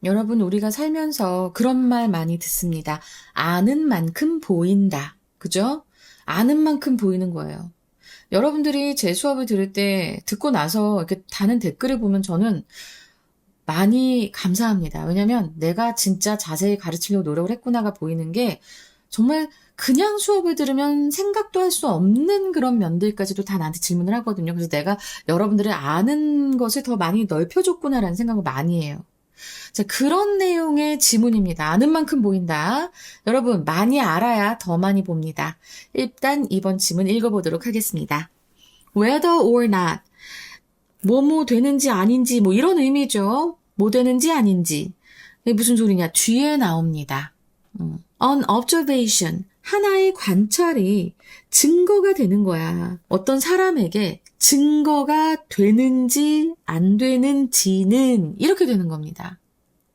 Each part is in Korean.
여러분, 우리가 살면서 그런 말 많이 듣습니다. 아는 만큼 보인다. 그죠? 아는 만큼 보이는 거예요. 여러분들이 제 수업을 들을 때 듣고 나서 이렇게 다는 댓글을 보면 저는 많이 감사합니다. 왜냐면 내가 진짜 자세히 가르치려고 노력을 했구나가 보이는 게 정말 그냥 수업을 들으면 생각도 할 수 없는 그런 면들까지도 다 나한테 질문을 하거든요. 그래서 내가 여러분들의 아는 것을 더 많이 넓혀줬구나라는 생각을 많이 해요. 자, 그런 내용의 지문입니다. 아는 만큼 보인다. 여러분, 많이 알아야 더 많이 봅니다. 일단 이번 지문 읽어보도록 하겠습니다. Whether or not. 뭐뭐 되는지 아닌지 뭐 이런 의미죠. 뭐 되는지 아닌지. 이게 무슨 소리냐. 뒤에 나옵니다. An observation. 하나의 관찰이 증거가 되는 거야. 어떤 사람에게 증거가 되는지 안 되는지는 이렇게 되는 겁니다.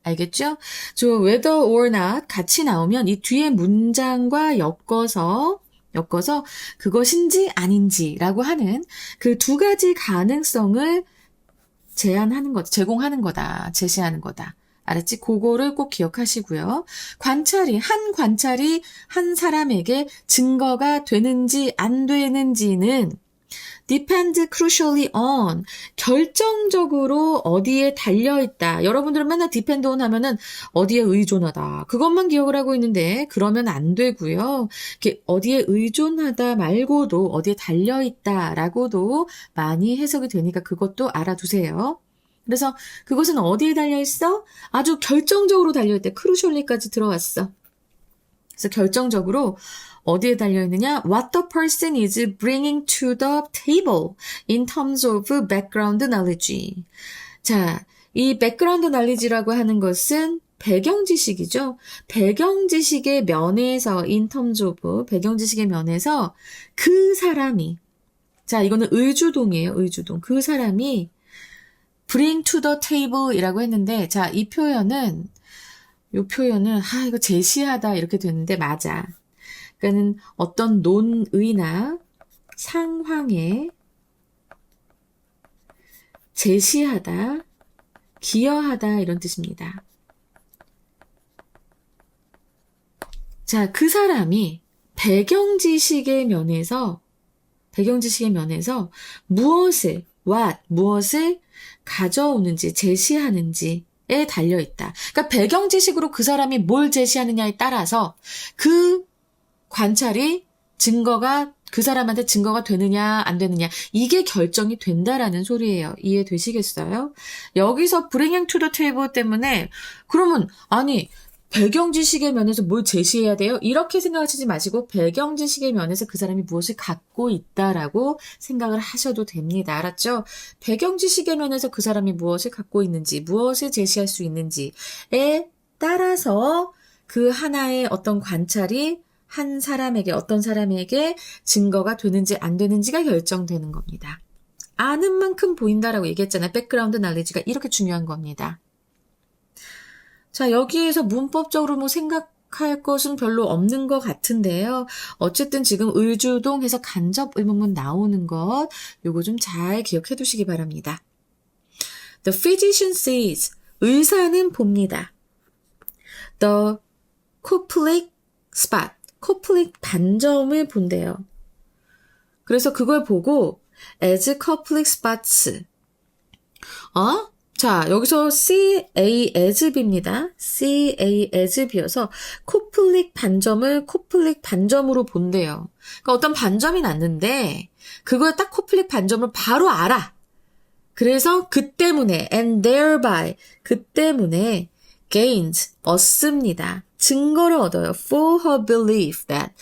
알겠죠? 저 whether or not 같이 나오면 이 뒤에 문장과 엮어서 그것인지 아닌지라고 하는 그 두 가지 가능성을 제공하는 거다, 제시하는 거다. 알았지? 그거를 꼭 기억하시고요. 한 관찰이 한 사람에게 증거가 되는지 안 되는지는 depend crucially on, 결정적으로 어디에 달려있다. 여러분들은 맨날 depend on 하면은 어디에 의존하다. 그것만 기억을 하고 있는데 그러면 안 되고요. 이렇게 어디에 의존하다 말고도 어디에 달려있다라고도 많이 해석이 되니까 그것도 알아두세요. 그래서 그것은 어디에 달려있어? 아주 결정적으로 달려있대. crucially까지 들어왔어. 그래서 결정적으로 어디에 달려있느냐? What the person is bringing to the table in terms of background knowledge. 자, 이 background knowledge라고 하는 것은 배경 지식이죠. 배경 지식의 면에서 in terms of 배경 지식의 면에서 그 사람이 자, 이거는 의주동이에요. 의주동. 그 사람이 bring to the table 이라고 했는데 자, 이 표현은 이거 제시하다 이렇게 됐는데 맞아. 그러니까는 어떤 논의나 상황에 제시하다, 기여하다 이런 뜻입니다. 자, 그 사람이 배경 지식의 면에서 무엇을 가져오는지, 제시하는지에 달려있다. 그러니까 배경 지식으로 그 사람이 뭘 제시하느냐에 따라서 그 관찰이 그 사람한테 증거가 되느냐 안 되느냐 이게 결정이 된다라는 소리예요. 이해되시겠어요? 여기서 bringing to the table 때문에 그러면 아니 배경 지식의 면에서 뭘 제시해야 돼요? 이렇게 생각하시지 마시고 배경 지식의 면에서 그 사람이 무엇을 갖고 있다라고 생각을 하셔도 됩니다. 알았죠? 배경 지식의 면에서 그 사람이 무엇을 갖고 있는지 무엇을 제시할 수 있는지에 따라서 그 하나의 어떤 관찰이 어떤 사람에게 증거가 되는지 안 되는지가 결정되는 겁니다. 아는 만큼 보인다라고 얘기했잖아요. 백그라운드 knowledge가 이렇게 중요한 겁니다. 자, 여기에서 문법적으로 생각할 것은 별로 없는 것 같은데요. 어쨌든 지금 의주동해서 간접 의문문 나오는 것, 요거 좀 잘 기억해 두시기 바랍니다. The physician says, 의사는 봅니다. The coupling spot, 코플릭 반점을 본대요. 그래서 그걸 보고 as coupling spots. 자, 여기서 CA as B입니다. CA as B여서 코플릭 반점으로 본대요. 그러니까 어떤 반점이 났는데 그걸 딱 코플릭 반점을 바로 알아. 그래서 그 때문에 gains, 얻습니다. 증거를 얻어요. For her belief that.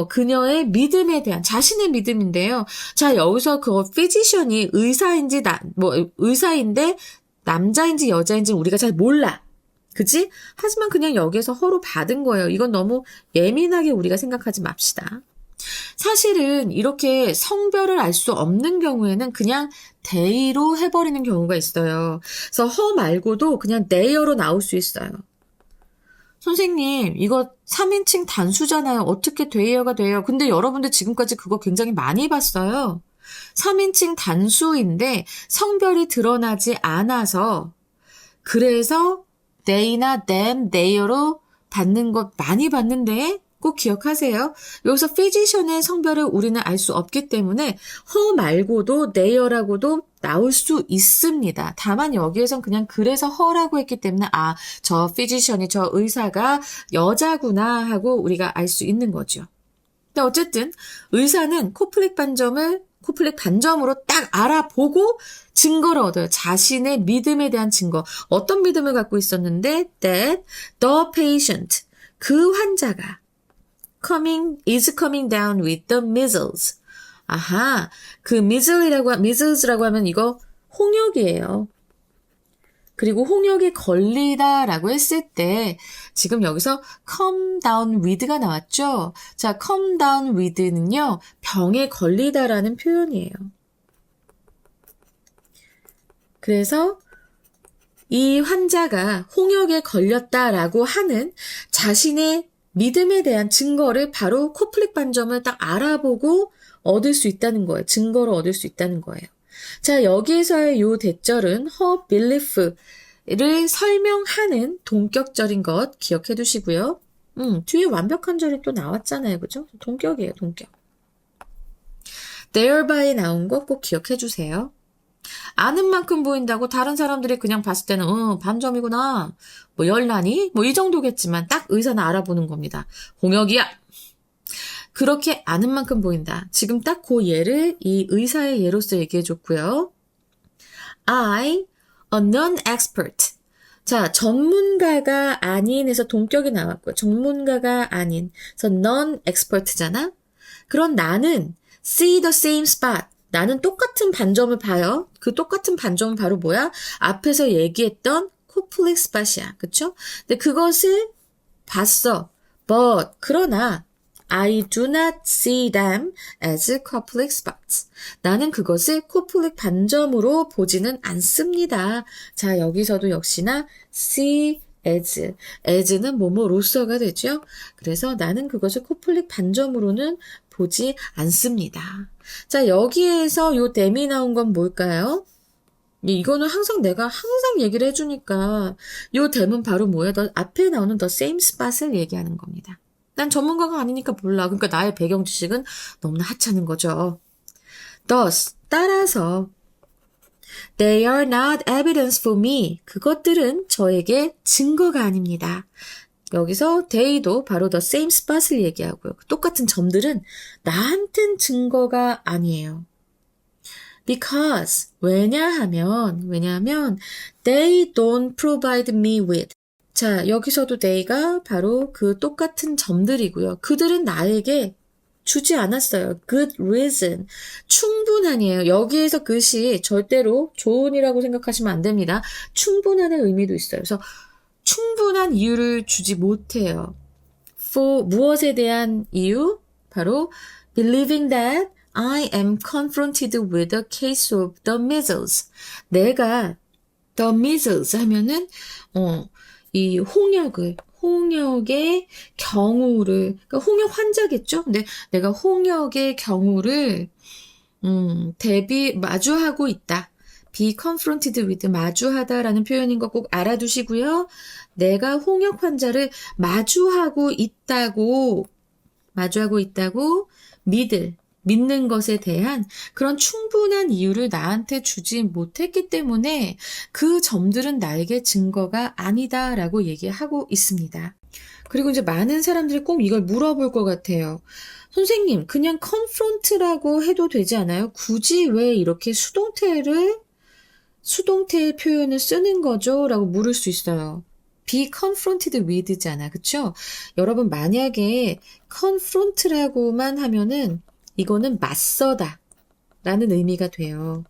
그녀의 믿음에 대한, 자신의 믿음인데요. 자, 여기서 physician이 의사인데, 남자인지 여자인지 우리가 잘 몰라. 그치? 하지만 그냥 여기에서 허로 받은 거예요. 이건 너무 예민하게 우리가 생각하지 맙시다. 사실은 이렇게 성별을 알 수 없는 경우에는 그냥 they로 해버리는 경우가 있어요. 그래서 her 말고도 그냥 they로 나올 수 있어요. 선생님, 이거 3인칭 단수잖아요. 어떻게 they가 돼요? 근데 여러분들 지금까지 그거 굉장히 많이 봤어요. 3인칭 단수인데 성별이 드러나지 않아서 그래서 they나 them, they로 받는 것 많이 받는데 꼭 기억하세요. 여기서 physician의 성별을 우리는 알 수 없기 때문에 her 말고도 they라고도 나올 수 있습니다. 다만 여기에선 그냥 그래서 her라고 했기 때문에 아, 저 physician이 저 의사가 여자구나 하고 우리가 알 수 있는 거죠. 근데 어쨌든 의사는 코플릭 반점으로 딱 알아보고 증거를 얻어요. 자신의 믿음에 대한 증거. 어떤 믿음을 갖고 있었는데 that the patient, 그 환자가 is coming down with the measles. 아하, 그 measles라고 하면 이거 홍역이에요. 그리고 홍역에 걸리다라고 했을 때 지금 여기서 come down with가 나왔죠? 자, come down with는요. 병에 걸리다라는 표현이에요. 그래서 이 환자가 홍역에 걸렸다라고 하는 자신의 믿음에 대한 증거를 바로 코플릭 반점을 딱 알아보고 얻을 수 있다는 거예요. 증거를 얻을 수 있다는 거예요. 자, 여기에서의 요 대절은 her belief를 설명하는 동격절인 것 기억해 두시고요. 뒤에 완벽한 절이 또 나왔잖아요. 그죠? 동격이에요, 동격. thereby 나온 거 꼭 기억해 주세요. 아는 만큼 보인다고 다른 사람들이 그냥 봤을 때는 반점이구나. 뭐 열나니? 뭐 이 정도겠지만 딱 의사는 알아보는 겁니다. 홍역이야. 그렇게 아는 만큼 보인다. 지금 딱 그 예를 이 의사의 예로서 얘기해 줬고요. I, a non-expert. 자, 전문가가 아닌에서 동격이 나왔고요. 전문가가 아닌. 그래서 non-expert잖아. 그런 나는 see the same spot. 나는 똑같은 반점을 봐요. 그 똑같은 반점은 바로 뭐야? 앞에서 얘기했던 코플릭 스팟이야. 그쵸? 근데 그것을 봤어. But, 그러나 I do not see them as coupling spots. 나는 그것을 코플릭 반점으로 보지는 않습니다. 자, 여기서도 역시나 see as는 뭐뭐로서가 되죠. 그래서 나는 그것을 코플릭 반점으로는 보지 않습니다. 자, 여기에서 요 them이 나온 건 뭘까요? 이거는 내가 항상 얘기를 해주니까 요 them은 바로 뭐야? 앞에 나오는 the same spot을 얘기하는 겁니다. 난 전문가가 아니니까 몰라. 그러니까 나의 배경 지식은 너무나 하찮은 거죠. Thus, 따라서 they are not evidence for me. 그것들은 저에게 증거가 아닙니다. 여기서 they도 바로 the same spot을 얘기하고요. 똑같은 점들은 나한텐 증거가 아니에요. Because, 왜냐하면 they don't provide me with. 자, 여기서도 they가 바로 그 똑같은 점들이고요. 그들은 나에게 주지 않았어요. Good reason. 충분한이에요. 여기에서 그것이 절대로 좋은이라고 생각하시면 안 됩니다. 충분한의 의미도 있어요. 그래서 충분한 이유를 주지 못해요. For 무엇에 대한 이유? 바로 believing that I am confronted with a case of the measles. 내가 the measles 하면은 이 홍역의 경우를, 그러니까 홍역 환자겠죠? 근데 내가 홍역의 경우를 마주하고 있다. be confronted with 마주하다라는 표현인 거 꼭 알아두시고요. 내가 홍역 환자를 마주하고 있다고 믿는 것에 대한 그런 충분한 이유를 나한테 주지 못했기 때문에 그 점들은 나에게 증거가 아니다라고 얘기하고 있습니다. 그리고 이제 많은 사람들이 꼭 이걸 물어볼 것 같아요. 선생님, 그냥 confront라고 해도 되지 않아요? 굳이 왜 이렇게 수동태의 표현을 쓰는 거죠? 라고 물을 수 있어요. be confronted with잖아. 그쵸? 여러분, 만약에 confront라고만 하면은 이거는 맞서다 라는 의미가 돼요.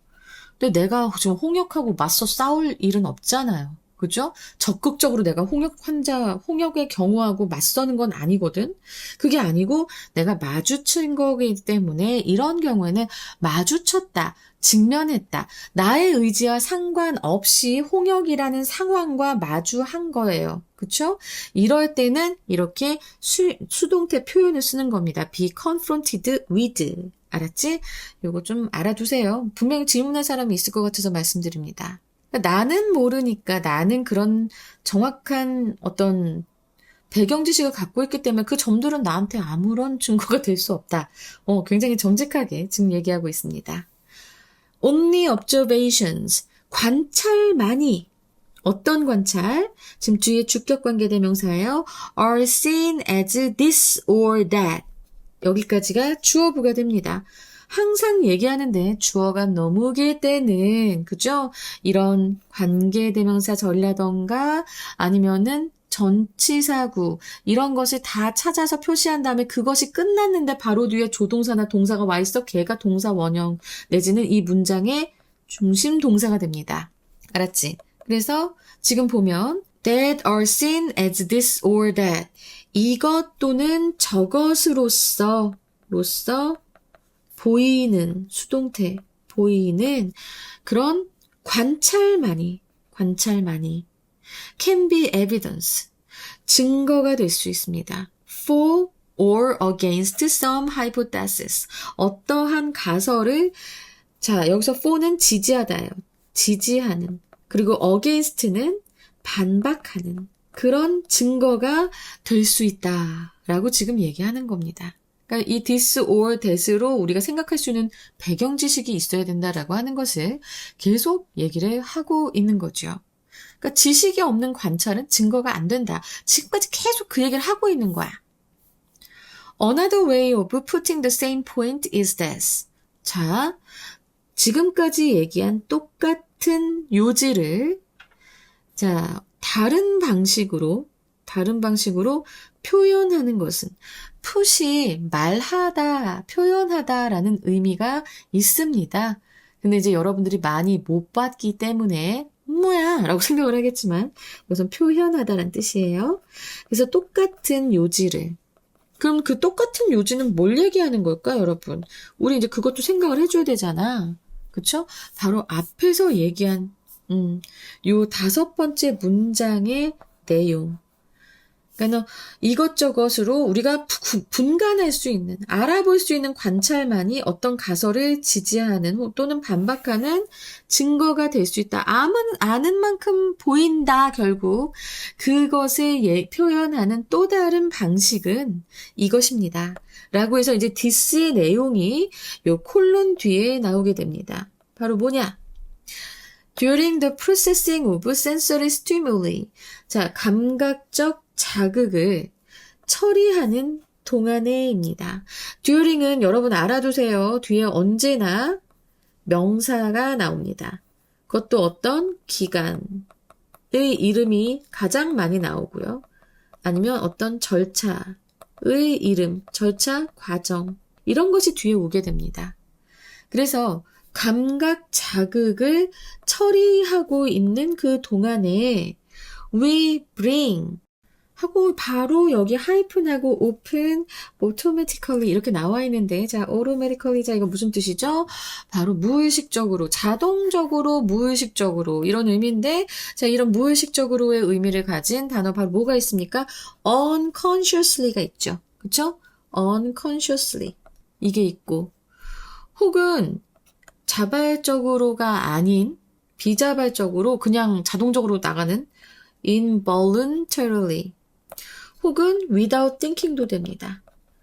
근데 내가 지금 홍역하고 맞서 싸울 일은 없잖아요. 그죠? 적극적으로 내가 홍역의 경우하고 맞서는 건 아니거든. 그게 아니고 내가 마주친 거기 때문에 이런 경우에는 마주쳤다, 직면했다. 나의 의지와 상관없이 홍역이라는 상황과 마주한 거예요. 그쵸? 이럴 때는 이렇게 수동태 표현을 쓰는 겁니다. be confronted with. 알았지? 요거 좀 알아두세요. 분명히 질문할 사람이 있을 것 같아서 말씀드립니다. 그러니까 나는 모르니까 나는 그런 정확한 어떤 배경 지식을 갖고 있기 때문에 그 점들은 나한테 아무런 증거가 될 수 없다. 굉장히 정직하게 지금 얘기하고 있습니다. Only observations. 관찰만이. 어떤 관찰? 지금 뒤에 주격관계 대명사예요. are seen as this or that. 여기까지가 주어부가 됩니다. 항상 얘기하는데 주어가 너무 길 때는 그죠? 이런 관계대명사 전라던가 아니면은 전치사구 이런 것을 다 찾아서 표시한 다음에 그것이 끝났는데 바로 뒤에 조동사나 동사가 와 있어 걔가 동사 원형 내지는 이 문장의 중심 동사가 됩니다. 알았지? 그래서 지금 보면 that are seen as this or that 이것 또는 저것으로서 보이는 수동태 보이는 그런 관찰만이 can be evidence 증거가 될 수 있습니다. for or against some hypothesis 어떠한 가설을 자 여기서 for는 지지하다예요. 지지하는 그리고 against는 반박하는 그런 증거가 될 수 있다라고 지금 얘기하는 겁니다. 그러니까 이 this or that으로 우리가 생각할 수 있는 배경 지식이 있어야 된다라고 하는 것을 계속 얘기를 하고 있는 거죠. 그러니까 지식이 없는 관찰은 증거가 안 된다. 지금까지 계속 그 얘기를 하고 있는 거야. Another way of putting the same point is this. 자, 지금까지 얘기한 똑같은 요지를 자, 다른 방식으로 표현하는 것은 푸시 말하다, 표현하다라는 의미가 있습니다. 근데 이제 여러분들이 많이 못 봤기 때문에 뭐야 라고 생각을 하겠지만 우선 표현하다라는 뜻이에요. 그래서 똑같은 요지를 그럼 그 똑같은 요지는 뭘 얘기하는 걸까 여러분? 우리 이제 그것도 생각을 해줘야 되잖아. 그쵸? 바로 앞에서 얘기한 요 5번째 문장의 내용. 그러니까 이것저것으로 우리가 분간할 수 있는, 알아볼 수 있는 관찰만이 어떤 가설을 지지하는 또는 반박하는 증거가 될 수 있다. 아는 만큼 보인다. 결국 그것을 표현하는 또 다른 방식은 이것입니다. 라고 해서 이제 this의 내용이 요 콜론 뒤에 나오게 됩니다. 바로 뭐냐? During the processing of sensory stimuli. 자, 감각적 자극을 처리하는 동안에입니다. during은 여러분 알아두세요. 뒤에 언제나 명사가 나옵니다. 그것도 어떤 기간의 이름이 가장 많이 나오고요. 아니면 어떤 절차의 이름, 절차, 과정 이런 것이 뒤에 오게 됩니다. 그래서 감각 자극을 처리하고 있는 그 동안에 we bring 하고 바로 여기 하이픈하고 open, automatically 이렇게 나와 있는데 자 automatically 자 이거 무슨 뜻이죠? 바로 무의식적으로, 자동적으로, 무의식적으로 이런 의미인데 자 이런 무의식적으로의 의미를 가진 단어 바로 뭐가 있습니까? unconsciously가 있죠. 그쵸? unconsciously 이게 있고 혹은 자발적으로가 아닌 비자발적으로 그냥 자동적으로 나가는 involuntarily 혹은 without thinking도 됩니다.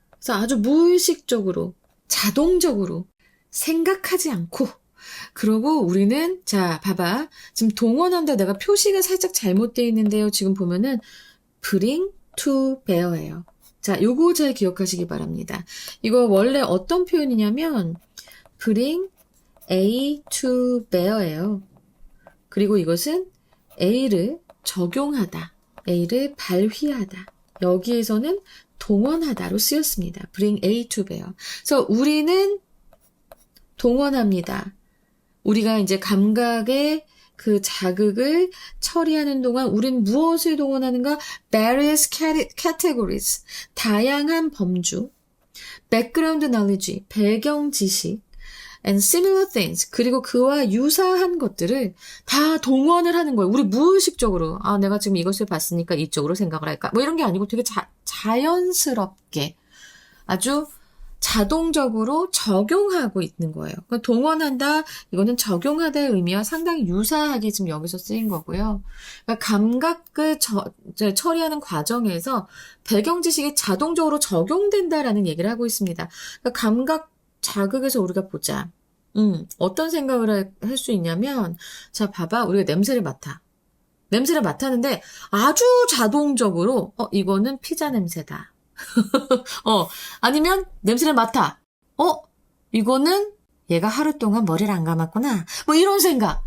그래서 아주 무의식적으로 자동적으로 생각하지 않고 그러고 우리는 자 봐봐 지금 동원한다 내가 표시가 살짝 잘못되어 있는데요. 지금 보면은 bring to bear예요. 자 요거 잘 기억하시기 바랍니다. 이거 원래 어떤 표현이냐면 bring A to bear예요. 그리고 이것은 A를 적용하다, A를 발휘하다. 여기에서는 동원하다로 쓰였습니다. bring A to bear. 그래서 우리는 동원합니다. 우리가 이제 감각의 그 자극을 처리하는 동안 우린 무엇을 동원하는가? various categories. 다양한 범주. background knowledge. 배경 지식. and similar things. 그리고 그와 유사한 것들을 다 동원을 하는 거예요. 우리 무의식적으로. 아, 내가 지금 이것을 봤으니까 이쪽으로 생각을 할까? 뭐 이런 게 아니고 되게 자연스럽게 아주 자동적으로 적용하고 있는 거예요. 그러니까 동원한다, 이거는 적용하다의 의미와 상당히 유사하게 지금 여기서 쓰인 거고요. 그러니까 감각을 처리하는 과정에서 배경 지식이 자동적으로 적용된다라는 얘기를 하고 있습니다. 그러니까 감각 자극에서 우리가 보자. 어떤 생각을 할 수 있냐면, 자, 봐봐. 우리가 냄새를 맡아. 냄새를 맡았는데 아주 자동적으로, 이거는 피자 냄새다. 아니면 냄새를 맡아. 이거는 얘가 하루 동안 머리를 안 감았구나. 뭐 이런 생각.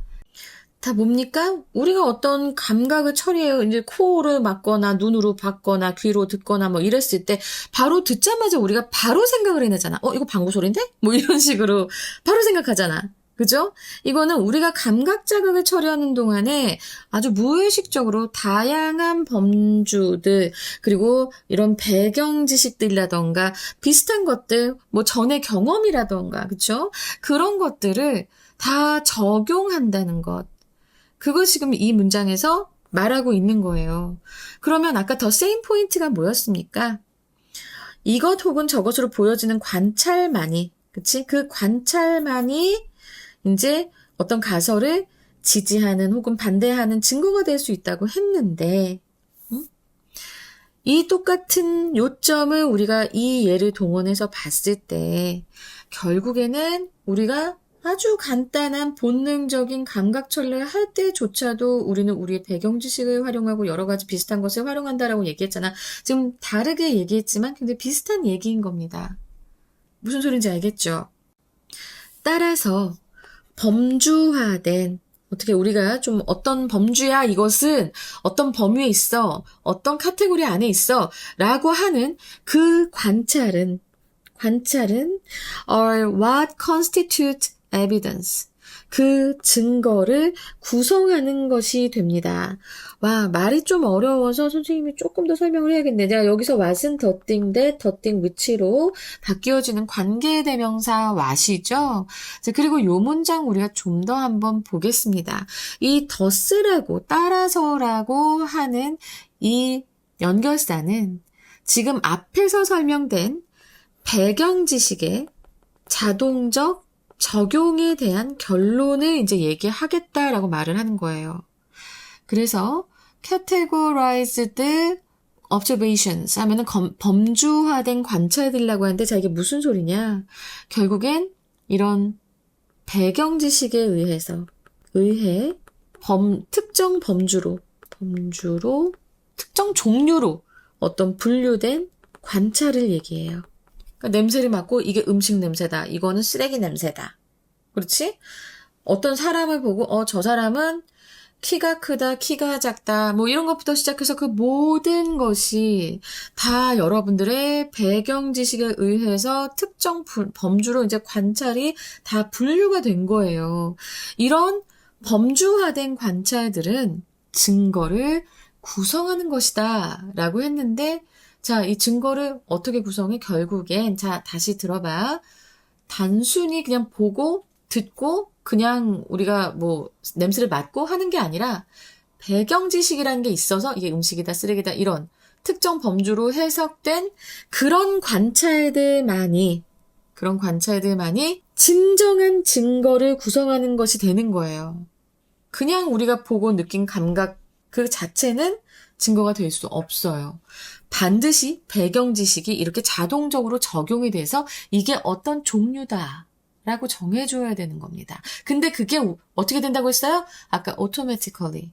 다 뭡니까? 우리가 어떤 감각을 처리해요. 이제 코를 맡거나 눈으로 봤거나 귀로 듣거나 뭐 이랬을 때 바로 듣자마자 우리가 바로 생각을 해내잖아. 이거 방구 소리인데? 뭐 이런 식으로 바로 생각하잖아. 그죠? 이거는 우리가 감각 자극을 처리하는 동안에 아주 무의식적으로 다양한 범주들, 그리고 이런 배경 지식들이라던가 비슷한 것들, 뭐 전의 경험이라던가, 그쵸? 그런 것들을 다 적용한다는 것. 그걸 지금 이 문장에서 말하고 있는 거예요. 그러면 아까 더 세임 포인트가 뭐였습니까? 이것 혹은 저것으로 보여지는 관찰만이, 그치? 그 관찰만이 이제 어떤 가설을 지지하는 혹은 반대하는 증거가 될 수 있다고 했는데, 이 똑같은 요점을 우리가 이 예를 동원해서 봤을 때 결국에는 우리가 아주 간단한 본능적인 감각 처리를 할 때조차도 우리는 우리의 배경 지식을 활용하고 여러 가지 비슷한 것을 활용한다라고 얘기했잖아. 지금 다르게 얘기했지만 근데 비슷한 얘기인 겁니다. 무슨 소린지 알겠죠? 따라서 범주화된, 어떻게 우리가 좀 어떤 범주야, 이것은 어떤 범위에 있어, 어떤 카테고리 안에 있어 라고 하는 그 관찰은 or what constitute evidence, 그 증거를 구성하는 것이 됩니다. 와, 말이 좀 어려워서 선생님이 조금 더 설명을 해야겠네. 내가 여기서 what은 the thing that, the thing which로 바뀌어지는 관계대명사 what이죠. 자, 그리고 이 문장 우리가 좀 더 한번 보겠습니다. 이 thus라고, 따라서라고 하는 이 연결사는 지금 앞에서 설명된 배경 지식의 자동적 적용에 대한 결론을 이제 얘기하겠다라고 말을 하는 거예요. 그래서 categorized observations 하면은 범주화된 관찰들이라고 하는데, 자, 이게 무슨 소리냐? 결국엔 이런 배경 지식에 특정 범주로 특정 종류로 어떤 분류된 관찰을 얘기해요. 그러니까 냄새를 맡고 이게 음식 냄새다. 이거는 쓰레기 냄새다. 그렇지? 어떤 사람을 보고 저 사람은 키가 크다, 키가 작다, 뭐 이런 것부터 시작해서 그 모든 것이 다 여러분들의 배경 지식에 의해서 특정 범주로 이제 관찰이 다 분류가 된 거예요. 이런 범주화된 관찰들은 증거를 구성하는 것이다 라고 했는데, 자, 이 증거를 어떻게 구성해? 결국엔, 자, 다시 들어봐. 단순히 그냥 보고, 듣고, 그냥 우리가 뭐 냄새를 맡고 하는 게 아니라 배경 지식이라는 게 있어서 이게 음식이다, 쓰레기다, 이런 특정 범주로 해석된 그런 관찰들만이 진정한 증거를 구성하는 것이 되는 거예요. 그냥 우리가 보고 느낀 감각 그 자체는 증거가 될 수 없어요. 반드시 배경 지식이 이렇게 자동적으로 적용이 돼서 이게 어떤 종류다 라고 정해줘야 되는 겁니다. 근데 그게 어떻게 된다고 했어요? 아까 automatically,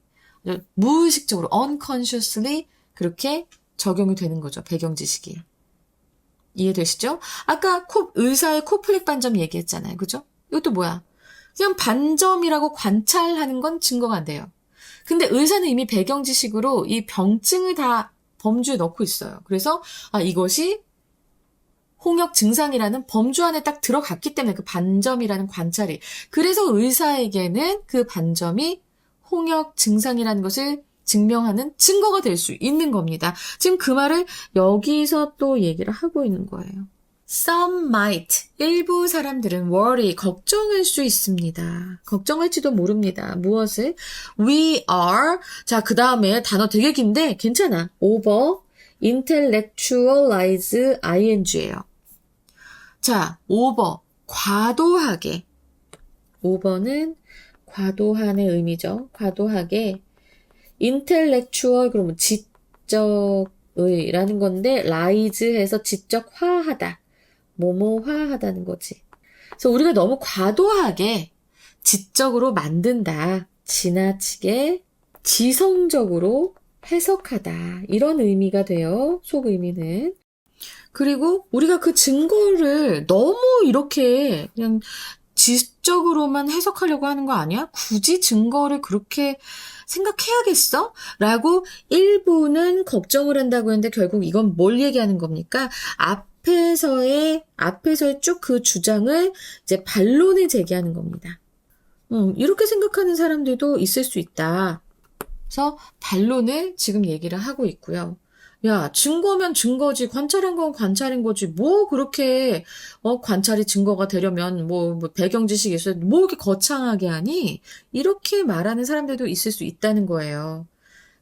무의식적으로, unconsciously 그렇게 적용이 되는 거죠. 배경 지식이. 이해되시죠? 아까 의사의 코플렉 반점 얘기했잖아요. 그죠? 이것도 뭐야? 그냥 반점이라고 관찰하는 건 증거가 안 돼요. 근데 의사는 이미 배경 지식으로 이 병증을 다 범주에 넣고 있어요. 그래서 이것이 홍역 증상이라는 범주 안에 딱 들어갔기 때문에 그 반점이라는 관찰이. 그래서 의사에게는 그 반점이 홍역 증상이라는 것을 증명하는 증거가 될 수 있는 겁니다. 지금 그 말을 여기서 또 얘기를 하고 있는 거예요. Some might, 일부 사람들은 worry, 걱정할 수 있습니다. 걱정할지도 모릅니다. 무엇을? We are, 자, 그 다음에 단어 되게 긴데 괜찮아. over, intellectualize ing예요. 자, 오버. 과도하게. 오버는 과도한의 의미죠. 과도하게. 인텔렉추얼 그러면 지적의라는 건데 라이즈해서 지적화하다. 뭐뭐화하다는 거지. 그래서 우리가 너무 과도하게 지적으로 만든다. 지나치게 지성적으로 해석하다. 이런 의미가 돼요. 속의미는. 그리고 우리가 그 증거를 너무 이렇게 그냥 지적으로만 해석하려고 하는 거 아니야? 굳이 증거를 그렇게 생각해야겠어? 라고 일부는 걱정을 한다고 했는데 결국 이건 뭘 얘기하는 겁니까? 앞에서의 쭉 그 주장을 이제 반론을 제기하는 겁니다. 이렇게 생각하는 사람들도 있을 수 있다. 그래서 반론을 지금 얘기를 하고 있고요. 야, 증거면 증거지, 관찰한 건 관찰인 거지, 뭐 그렇게, 관찰이 증거가 되려면, 뭐 배경 지식이 있어야, 뭐 이렇게 거창하게 하니? 이렇게 말하는 사람들도 있을 수 있다는 거예요.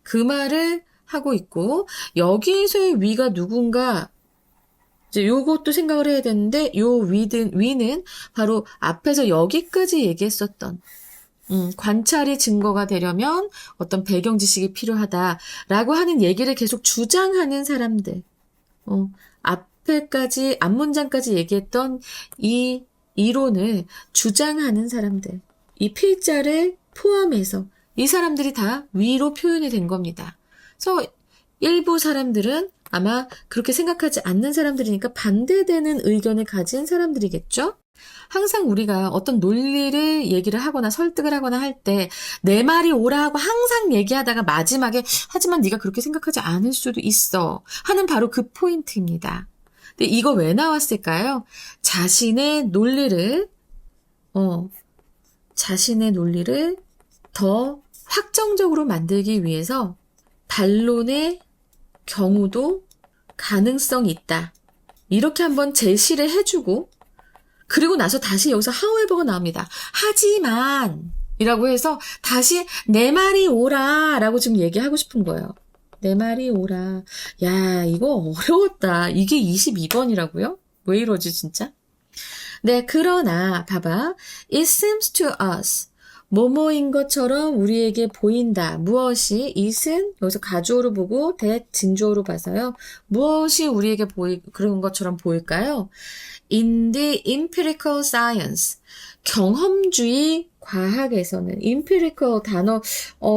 그 말을 하고 있고, 여기에서의 위가 누군가, 이제 요것도 생각을 해야 되는데, 요 위는 바로 앞에서 여기까지 얘기했었던, 관찰이 증거가 되려면 어떤 배경 지식이 필요하다라고 하는 얘기를 계속 주장하는 사람들. 앞문장까지 얘기했던 이 이론을 주장하는 사람들. 이 필자를 포함해서 이 사람들이 다 위로 표현이 된 겁니다. 그래서 일부 사람들은 아마 그렇게 생각하지 않는 사람들이니까 반대되는 의견을 가진 사람들이겠죠? 항상 우리가 어떤 논리를 얘기를 하거나 설득을 하거나 할 때 내 말이 옳아 하고 항상 얘기하다가 마지막에 하지만 네가 그렇게 생각하지 않을 수도 있어 하는 바로 그 포인트입니다. 근데 이거 왜 나왔을까요? 자신의 논리를 더 확정적으로 만들기 위해서 반론의 경우도 가능성이 있다. 이렇게 한번 제시를 해주고 그리고 나서 다시 여기서 however가 나옵니다. 하지만 이라고 해서 다시 내 말이 옳아 라고 지금 얘기하고 싶은 거예요. 내 말이 옳아. 야, 이거 어려웠다. 이게 22번이라고요? 왜 이러지 진짜? 네, 그러나 봐봐. It seems to us. 뭐뭐인 것처럼 우리에게 보인다. 무엇이? it은 여기서 가주어로 보고 that 진주어로 봐서요. 무엇이 우리에게 그런 것처럼 보일까요? In the empirical science. 경험주의 과학에서는 empirical 단어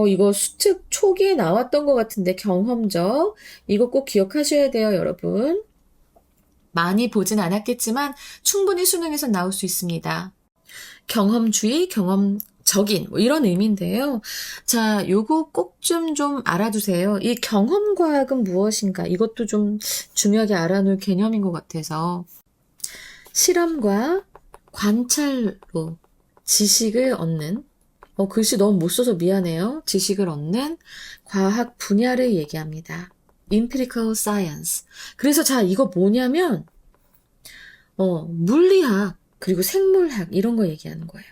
이거 수특 초기에 나왔던 것 같은데 경험적. 이거 꼭 기억하셔야 돼요, 여러분. 많이 보진 않았겠지만 충분히 수능에서 나올 수 있습니다. 경험주의, 경험적인 뭐 이런 의미인데요. 자, 요거 꼭 좀 알아두세요. 이 경험과학은 무엇인가? 이것도 좀 중요하게 알아놓을 개념인 것 같아서 실험과 관찰로 지식을 얻는 글씨 너무 못 써서 미안해요. 지식을 얻는 과학 분야를 얘기합니다. empirical science. 그래서 자, 이거 뭐냐면 물리학 그리고 생물학 이런 거 얘기하는 거예요.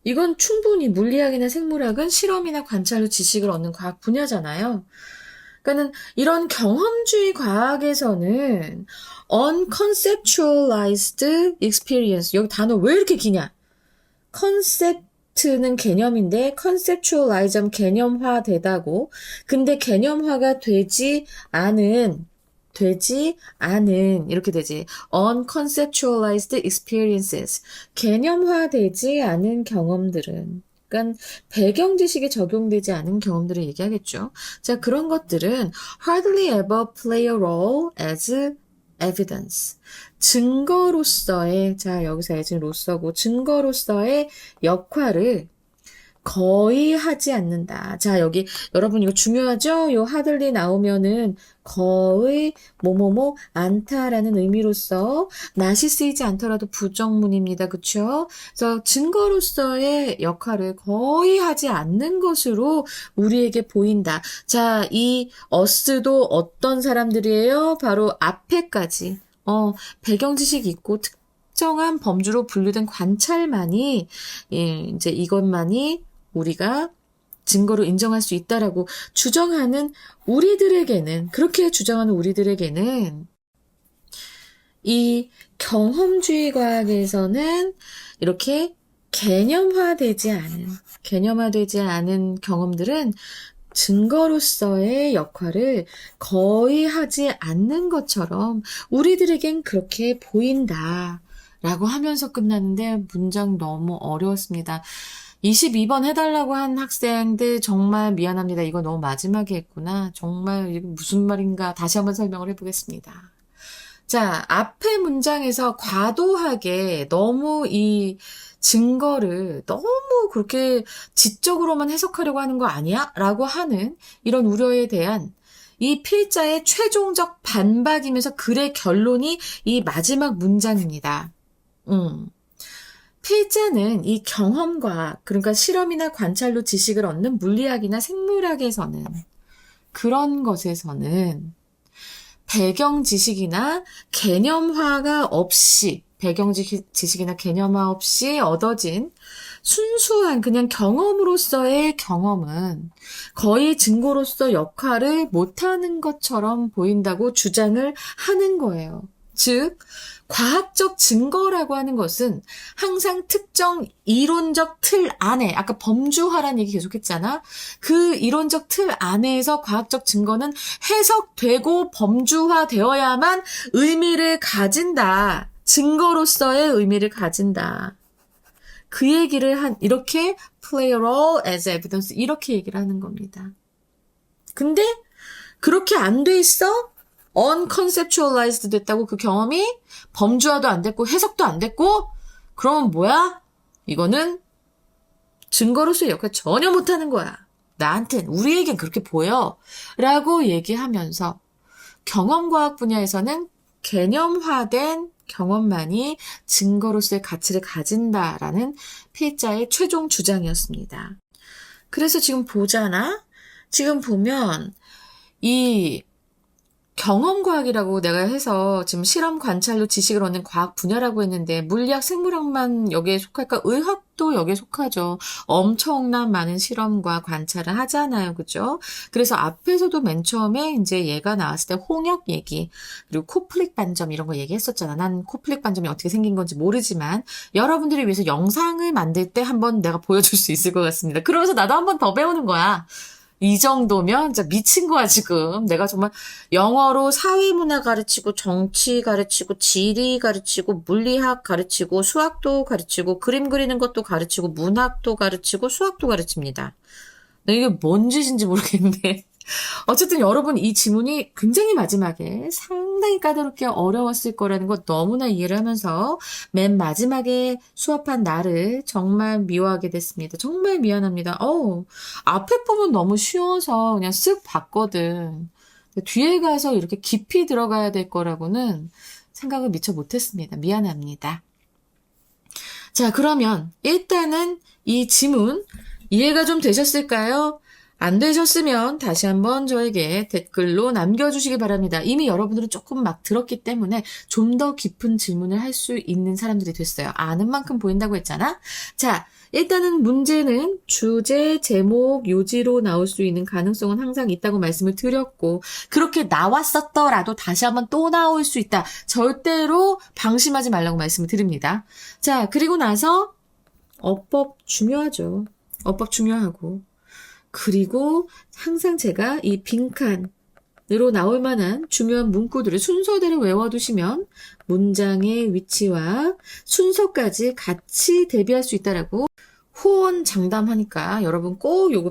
이건 충분히 물리학이나 생물학은 실험이나 관찰로 지식을 얻는 과학 분야잖아요. 그러니까는 이런 경험주의 과학에서는 unconceptualized experience. 여기 단어 왜 이렇게 기냐? concept는 개념인데 conceptualize하면 개념화되다고. 근데 개념화가 되지 않은 이렇게 되지. unconceptualized experiences. 개념화되지 않은 경험들은 그러니까 배경 지식이 적용되지 않은 경험들을 얘기하겠죠. 자, 그런 것들은 hardly ever play a role as evidence. 증거로서의 자, 여기서 as로서고 증거로서의 역할을 거의 하지 않는다. 자, 여기 여러분 이거 중요하죠? 요 hardly 나오면은 거의 뭐뭐뭐 않다라는 의미로서 not이 쓰이지 않더라도 부정문입니다. 그쵸? 그래서 증거로서의 역할을 거의 하지 않는 것으로 우리에게 보인다. 자, 이 us도 어떤 사람들이에요? 바로 앞에까지 배경 지식이 있고 특정한 범주로 분류된 관찰만이 이제 이것만이 우리가 증거로 인정할 수 있다라고 주장하는 우리들에게는 그렇게 주장하는 우리들에게는 이 경험주의 과학에서는 이렇게 개념화되지 않은 경험들은 증거로서의 역할을 거의 하지 않는 것처럼 우리들에겐 그렇게 보인다. 라고 하면서 끝났는데 문장 너무 어려웠습니다. 22번 해달라고 한 학생들 정말 미안합니다. 이거 너무 마지막에 했구나. 정말 이게 무슨 말인가 다시 한번 설명을 해보겠습니다. 자, 앞의 문장에서 과도하게 너무 이 증거를 너무 그렇게 지적으로만 해석하려고 하는 거 아니야? 라고 하는 이런 우려에 대한 이 필자의 최종적 반박이면서 글의 결론이 이 마지막 문장입니다. 필자는 이 경험과 그러니까 실험이나 관찰로 지식을 얻는 물리학이나 생물학에서는 그런 것에서는 배경 지식이나 개념화 없이 얻어진 순수한 그냥 경험으로서의 경험은 거의 증거로서 역할을 못하는 것처럼 보인다고 주장을 하는 거예요. 즉, 과학적 증거라고 하는 것은 항상 특정 이론적 틀 안에, 아까 범주화란 얘기 계속했잖아. 그 이론적 틀 안에서 과학적 증거는 해석되고 범주화되어야만 의미를 가진다. 증거로서의 의미를 가진다. 그 얘기를 이렇게 play a role as evidence 이렇게 얘기를 하는 겁니다. 근데 그렇게 안 돼 있어? unconceptualized 됐다고 그 경험이 범주화도 안 됐고 해석도 안 됐고 그러면 뭐야? 이거는 증거로서의 역할 전혀 못하는 거야. 나한텐 우리에겐 그렇게 보여 라고 얘기하면서 경험과학 분야에서는 개념화된 경험만이 증거로서의 가치를 가진다라는 필자의 최종 주장이었습니다. 그래서 지금 지금 보면 이 경험과학이라고 내가 해서 지금 실험 관찰로 지식을 얻는 과학 분야라고 했는데 물리학, 생물학만 여기에 속할까? 의학도 여기에 속하죠. 엄청난 많은 실험과 관찰을 하잖아요. 그죠? 그래서 앞에서도 맨 처음에 이제 얘가 나왔을 때 홍역 얘기, 그리고 코플릭 반점 이런 거 얘기했었잖아. 난 코플릭 반점이 어떻게 생긴 건지 모르지만 여러분들을 위해서 영상을 만들 때 한번 내가 보여줄 수 있을 것 같습니다. 그러면서 나도 한번 더 배우는 거야. 이 정도면 진짜 미친 거야, 지금. 내가 정말 영어로 사회문화 가르치고, 정치 가르치고, 지리 가르치고, 물리학 가르치고, 수학도 가르치고, 그림 그리는 것도 가르치고, 문학도 가르치고, 수학도 가르칩니다. 이게 뭔 짓인지 모르겠는데. 어쨌든 여러분 이 지문이 굉장히 마지막에 상당히 까다롭게 어려웠을 거라는 거 너무나 이해를 하면서 맨 마지막에 수업한 나를 정말 미워하게 됐습니다. 정말 미안합니다. 앞에 부분 너무 쉬워서 그냥 쓱 봤거든. 뒤에 가서 이렇게 깊이 들어가야 될 거라고는 생각을 미처 못했습니다. 미안합니다. 자, 그러면 일단은 이 지문 이해가 좀 되셨을까요? 안 되셨으면 다시 한번 저에게 댓글로 남겨주시기 바랍니다. 이미 여러분들은 조금 막 들었기 때문에 좀 더 깊은 질문을 할 수 있는 사람들이 됐어요. 아는 만큼 보인다고 했잖아. 자, 일단은 문제는 주제, 제목, 요지로 나올 수 있는 가능성은 항상 있다고 말씀을 드렸고 그렇게 나왔었더라도 다시 한번 또 나올 수 있다. 절대로 방심하지 말라고 말씀을 드립니다. 자, 그리고 나서 어법 중요하죠. 어법 중요하고 그리고 항상 제가 이 빈칸으로 나올 만한 중요한 문구들을 순서대로 외워두시면 문장의 위치와 순서까지 같이 대비할 수 있다라고 호언장담하니까 여러분 꼭 요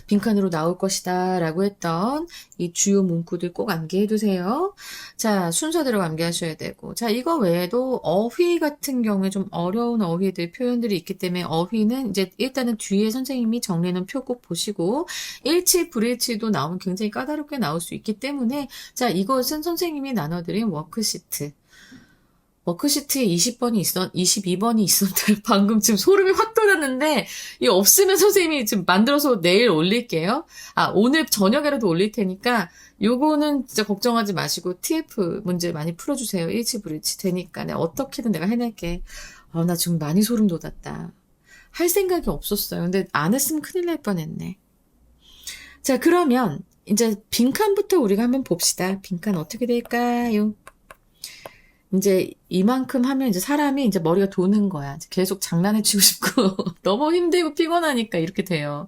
빈칸으로 나올 것이다 라고 했던 이 주요 문구들 꼭 암기해 두세요. 자, 순서대로 암기하셔야 되고. 자, 이거 외에도 어휘 같은 경우에 좀 어려운 어휘들, 표현들이 있기 때문에 어휘는 이제 일단은 뒤에 선생님이 정리해놓은 표 꼭 보시고 일치, 불일치도 나오면 굉장히 까다롭게 나올 수 있기 때문에 자, 이것은 선생님이 나눠드린 워크시트에 22번이 있었는데 방금 지금 소름이 확 돋았는데 이 없으면 선생님이 지금 만들어서 내일 올릴게요. 오늘 저녁에라도 올릴 테니까 요거는 진짜 걱정하지 마시고 TF 문제 많이 풀어주세요. 일치불일치 되니까 어떻게든 내가 해낼게. 나 지금 많이 소름 돋았다. 할 생각이 없었어요. 근데 안 했으면 큰일 날 뻔했네. 자, 그러면 이제 빈칸부터 우리가 한번 봅시다. 빈칸 어떻게 될까요? 이제 이만큼 하면 이제 사람이 이제 머리가 도는 거야. 이제 계속 장난을 치고 싶고 너무 힘들고 피곤하니까 이렇게 돼요.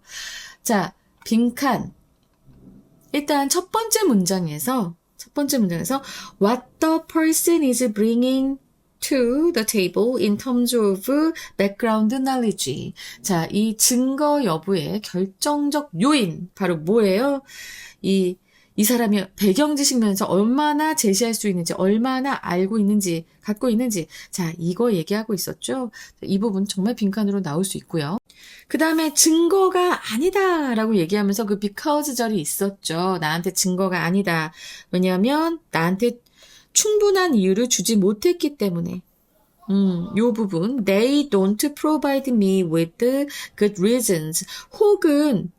자, 빈칸. 일단 첫 번째 문장에서 what the person is bringing to the table in terms of background knowledge. 자, 이 증거 여부의 결정적 요인 바로 뭐예요? 이 사람이 배경 지식면서 얼마나 제시할 수 있는지, 얼마나 알고 있는지, 갖고 있는지. 자, 이거 얘기하고 있었죠? 이 부분 정말 빈칸으로 나올 수 있고요. 그 다음에 증거가 아니다라고 얘기하면서 그 because 절이 있었죠. 나한테 증거가 아니다. 왜냐하면 나한테 충분한 이유를 주지 못했기 때문에. 요 부분. They don't provide me with good reasons. 혹은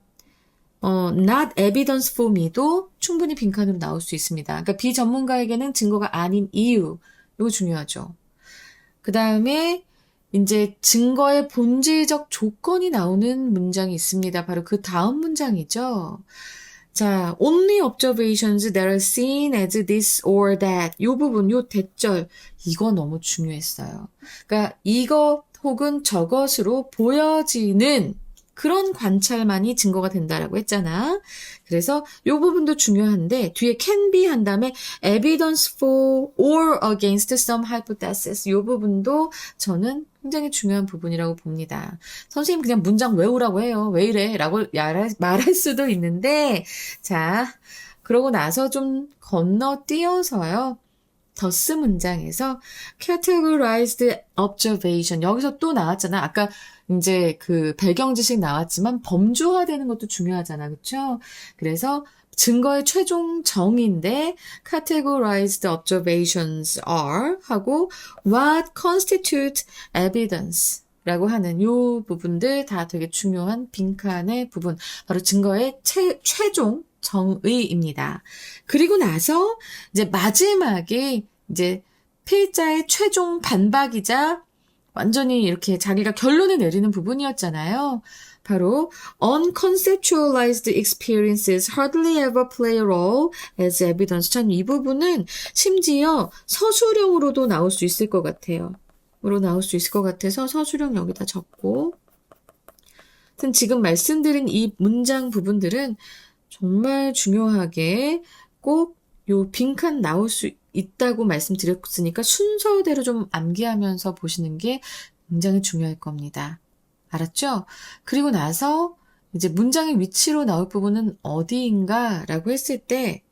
not evidence for me도 충분히 빈칸으로 나올 수 있습니다. 그러니까 비전문가에게는 증거가 아닌 이유. 이거 중요하죠. 그 다음에 이제 증거의 본질적 조건이 나오는 문장이 있습니다. 바로 그 다음 문장이죠. 자, only observations that are seen as this or that. 요 부분, 요 대절. 이거 너무 중요했어요. 그러니까 이것 혹은 저것으로 보여지는 그런 관찰만이 증거가 된다라고 했잖아. 그래서 이 부분도 중요한데 뒤에 can be 한 다음에 evidence for or against some hypothesis 이 부분도 저는 굉장히 중요한 부분이라고 봅니다. 선생님 그냥 문장 외우라고 해요. 왜 이래? 라고 말할 수도 있는데 자 그러고 나서 좀 건너뛰어서요. 더스 문장에서 categorized observation 여기서 또 나왔잖아. 아까 이제 그 배경 지식 나왔지만 범주화되는 것도 중요하잖아. 그렇죠? 그래서 증거의 최종 정의인데 categorized observations are 하고 what constitute evidence 라고 하는 요 부분들 다 되게 중요한 빈칸의 부분 바로 증거의 최종 정의입니다. 그리고 나서 이제 마지막에 이제 필자의 최종 반박이자 완전히 이렇게 자기가 결론을 내리는 부분이었잖아요. 바로 unconceptualized experiences hardly ever play a role as evidence. 참 이 부분은 심지어 서술형으로도 나올 수 있을 것 같아요. 으로 나올 수 있을 것 같아서 서술형 여기다 적고 하여튼 지금 말씀드린 이 문장 부분들은 정말 중요하게 꼭 요 빈칸 나올 수 있다고 말씀드렸으니까 순서대로 좀 암기하면서 보시는 게 굉장히 중요할 겁니다. 알았죠? 그리고 나서 이제 문장의 위치로 나올 부분은 어디인가 라고 했을 때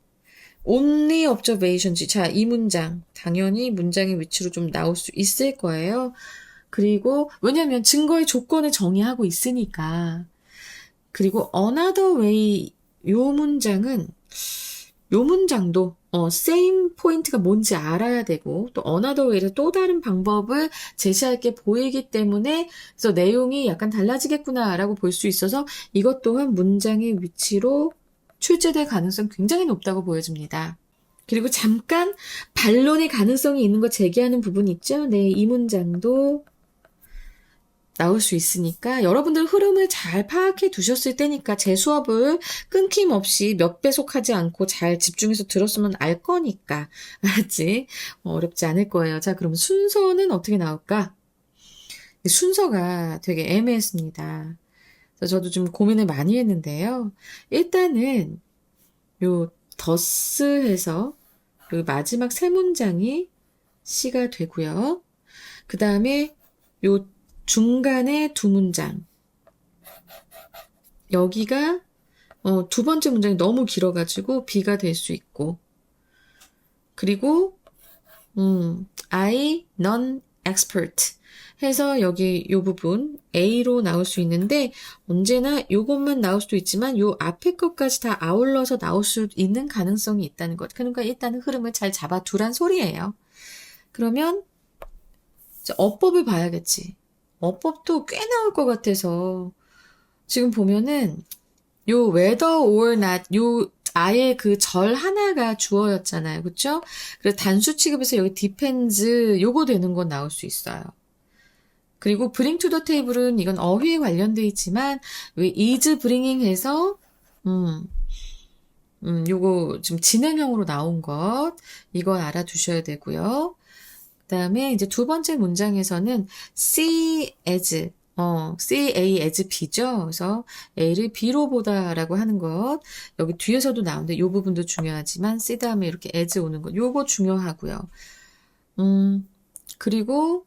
only observations. 자, 이 문장 당연히 문장의 위치로 좀 나올 수 있을 거예요. 그리고 왜냐하면 증거의 조건을 정의하고 있으니까. 그리고 another way 요 문장도 same 포인트가 뭔지 알아야 되고 또 another way에서 또 다른 방법을 제시할 게 보이기 때문에 그래서 내용이 약간 달라지겠구나라고 볼 수 있어서 이것 또한 문장의 위치로 출제될 가능성이 굉장히 높다고 보여집니다. 그리고 잠깐 반론의 가능성이 있는 거 제기하는 부분 있죠? 네, 이 문장도 나올 수 있으니까 여러분들 흐름을 잘 파악해 두셨을 때니까 제 수업을 끊김없이 몇 배속하지 않고 잘 집중해서 들었으면 알 거니까 알았지? 어렵지 않을 거예요. 자, 그럼 순서는 어떻게 나올까? 순서가 되게 애매했습니다. 그래서 저도 좀 고민을 많이 했는데요. 일단은 요 더스해서 요 마지막 세 문장이 C가 되고요. 그 다음에 요 중간에 두 문장. 여기가 두 번째 문장이 너무 길어가지고 B가 될 수 있고 그리고 I non-expert 해서 여기 요 부분 A로 나올 수 있는데 언제나 요것만 나올 수도 있지만 요 앞에 것까지 다 아울러서 나올 수 있는 가능성이 있다는 것. 그러니까 일단은 흐름을 잘 잡아두란 소리예요. 그러면 어법을 봐야겠지. 어법도 꽤 나올 것 같아서 지금 보면은 요 whether or not 요 아예 그 절 하나가 주어였잖아요. 그쵸? 그래서 단수 취급에서 여기 depends 요거 되는 건 나올 수 있어요. 그리고 bring to the table은 이건 어휘에 관련돼 있지만 왜 is bringing 해서 요거 지금 진행형으로 나온 것, 이거 알아두셔야 되고요. 그 다음에 이제 두 번째 문장에서는 see as, see A as B죠. 그래서 A를 B로 보다라고 하는 것. 여기 뒤에서도 나오는데 요 부분도 중요하지만 see 다음에 이렇게 as 오는 것. 요거 중요하고요. 그리고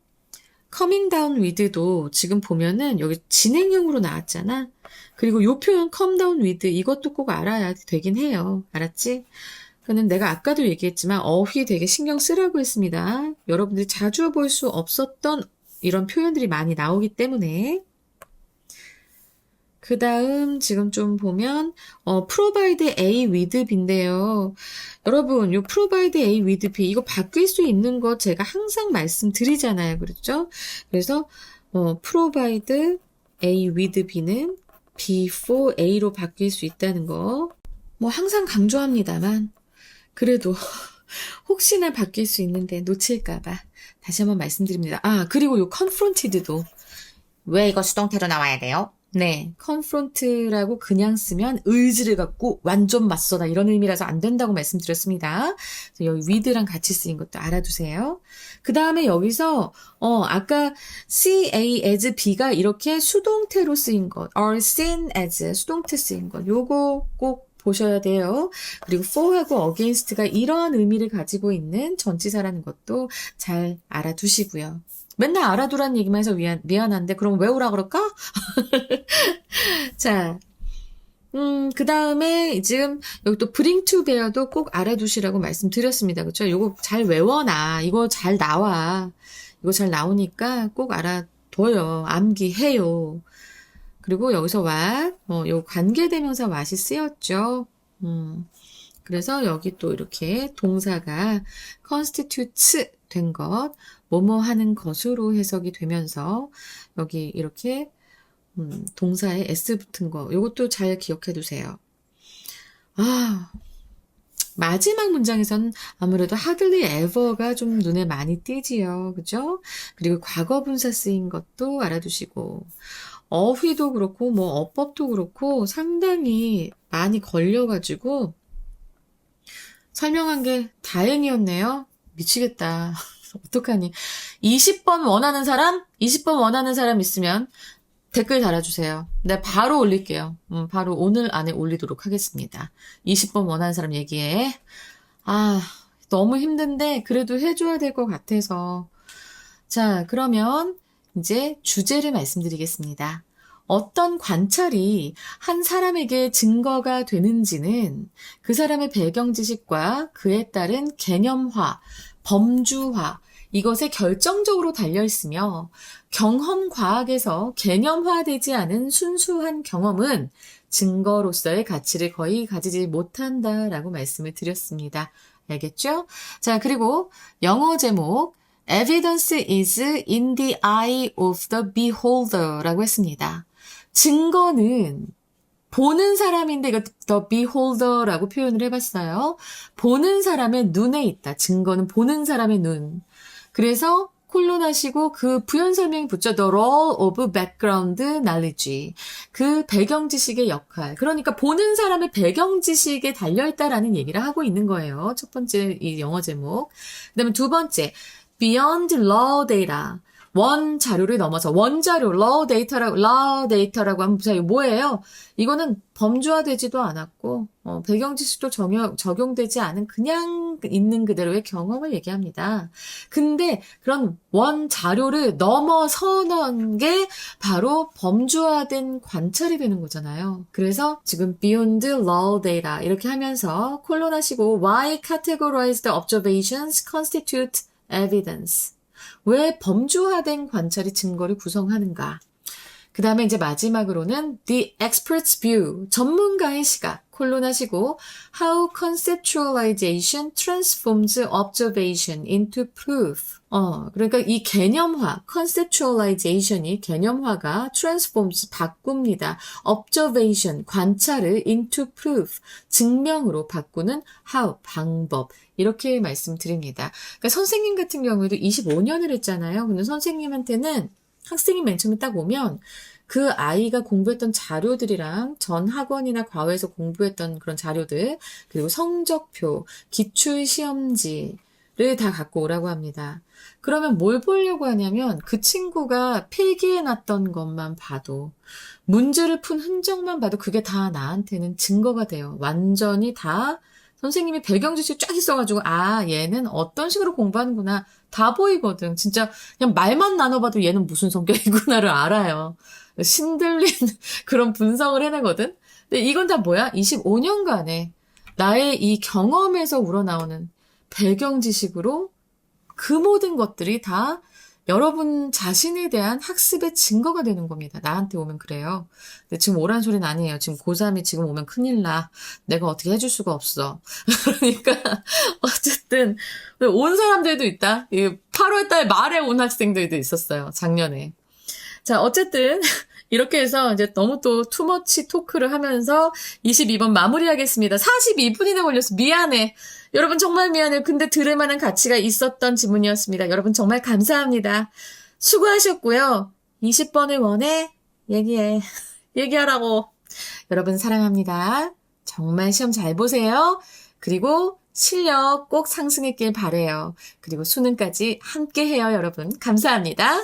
coming down with도 지금 보면은 여기 진행형으로 나왔잖아. 그리고 요 표현 come down with 이것도 꼭 알아야 되긴 해요. 알았지? 그는 내가 아까도 얘기했지만 어휘 되게 신경 쓰라고 했습니다. 여러분들이 자주 볼 수 없었던 이런 표현들이 많이 나오기 때문에. 그 다음 지금 좀 보면 provide A with B인데요. 여러분 요 provide A with B 이거 바뀔 수 있는 거 제가 항상 말씀드리잖아요. 그렇죠? 그래서 provide A with B는 B for A로 바뀔 수 있다는 거. 뭐 항상 강조합니다만 그래도 혹시나 바뀔 수 있는데 놓칠까봐 다시 한번 말씀드립니다. 아, 그리고 요 confronted도 왜 이거 수동태로 나와야 돼요? 네, confront라고 그냥 쓰면 의지를 갖고 완전 맞서다 이런 의미라서 안 된다고 말씀드렸습니다. 그래서 여기 with랑 같이 쓰인 것도 알아두세요. 그 다음에 여기서 아까 see A as B가 이렇게 수동태로 쓰인 것, or seen as 수동태 쓰인 것, 요거 꼭 보셔야 돼요. 그리고 for하고 against가 이런 의미를 가지고 있는 전치사라는 것도 잘 알아두시고요. 맨날 알아두란 얘기만 해서 미안한데 그럼 외우라 그럴까? 자, 그 다음에 지금 여기 또 bring to bear도 꼭 알아두시라고 말씀드렸습니다. 그쵸? 요거 잘 외워놔. 이거 잘 나와. 이거 잘 나오니까 꼭 알아둬요. 암기해요. 그리고 여기서 what, 요 관계대명사 what이 쓰였죠. 그래서 여기 또 이렇게 동사가 constitutes 된 것, 뭐뭐 하는 것으로 해석이 되면서 여기 이렇게 동사에 s 붙은 거, 요것도 잘 기억해 두세요. 아, 마지막 문장에서는 아무래도 hardly ever가 좀 눈에 많이 띄지요. 그죠? 그리고 과거 분사 쓰인 것도 알아두시고, 어휘도 그렇고, 뭐, 어법도 그렇고, 상당히 많이 걸려가지고, 설명한 게 다행이었네요. 미치겠다. 어떡하니. 20번 원하는 사람? 20번 원하는 사람 있으면 댓글 달아주세요. 내가 바로 올릴게요. 바로 오늘 안에 올리도록 하겠습니다. 20번 원하는 사람 얘기해. 아, 너무 힘든데, 그래도 해줘야 될 것 같아서. 자, 그러면, 이제 주제를 말씀드리겠습니다. 어떤 관찰이 한 사람에게 증거가 되는지는 그 사람의 배경 지식과 그에 따른 개념화, 범주화, 이것에 결정적으로 달려 있으며 경험 과학에서 개념화되지 않은 순수한 경험은 증거로서의 가치를 거의 가지지 못한다라고 말씀을 드렸습니다. 알겠죠? 자, 그리고 영어 제목 Evidence is in the eye of the beholder 라고 했습니다. 증거는 보는 사람인데 이거 the beholder라고 표현을 해봤어요. 보는 사람의 눈에 있다. 증거는 보는 사람의 눈. 그래서 콜론하시고 그 부연 설명이 붙죠. The role of background knowledge. 그 배경 지식의 역할. 그러니까 보는 사람의 배경 지식에 달려있다라는 얘기를 하고 있는 거예요. 첫 번째 이 영어 제목. 그다음에 두 번째. Beyond raw data. 원 자료를 넘어서 원자료 raw data라고 하면 이거 뭐예요? 이거는 범주화되지도 않았고 배경 지식도 적용되지 않은 그냥 있는 그대로의 경험을 얘기합니다. 근데 그런 원 자료를 넘어서는 게 바로 범주화된 관찰이 되는 거잖아요. 그래서 지금 beyond raw data 이렇게 하면서 콜론하시고 why categorized observations constitute evidence. 왜 범주화된 관찰이 증거를 구성하는가? 그 다음에 이제 마지막으로는 the expert's view, 전문가의 시각, 콜론하시고 how conceptualization transforms observation into proof. 그러니까 이 개념화, conceptualization이 개념화가 transforms, 바꿉니다. observation, 관찰을 into proof, 증명으로 바꾸는 how, 방법. 이렇게 말씀드립니다. 그러니까 선생님 같은 경우에도 25년을 했잖아요. 근데 선생님한테는 학생이 맨 처음에 딱 오면 그 아이가 공부했던 자료들이랑 전 학원이나 과외에서 공부했던 그런 자료들, 그리고 성적표, 기출시험지를 다 갖고 오라고 합니다. 그러면 뭘 보려고 하냐면 그 친구가 필기해놨던 것만 봐도, 문제를 푼 흔적만 봐도 그게 다 나한테는 증거가 돼요. 완전히 다 선생님이 배경 지식 쫙 있어가지고 아 얘는 어떤 식으로 공부하는구나 다 보이거든. 진짜 그냥 말만 나눠봐도 얘는 무슨 성격이구나를 알아요. 신들린 그런 분석을 해내거든. 근데 이건 다 뭐야? 25년간의 나의 이 경험에서 우러나오는 배경 지식으로 그 모든 것들이 다 여러분 자신에 대한 학습의 증거가 되는 겁니다. 나한테 오면 그래요. 근데 지금 오란 소리는 아니에요. 지금 고3이 지금 오면 큰일 나. 내가 어떻게 해줄 수가 없어. 그러니까 어쨌든 온 사람들도 있다. 8월 달 말에 온 학생들도 있었어요. 작년에. 자, 어쨌든 이렇게 해서 이제 너무 또 투머치 토크를 하면서 22번 마무리하겠습니다. 42분이나 걸렸어. 미안해. 여러분 정말 미안해요. 근데 들을 만한 가치가 있었던 질문이었습니다. 여러분 정말 감사합니다. 수고하셨고요. 20번을 원해? 얘기해. 얘기하라고. 여러분 사랑합니다. 정말 시험 잘 보세요. 그리고 실력 꼭 상승했길 바래요. 그리고 수능까지 함께 해요, 여러분. 감사합니다.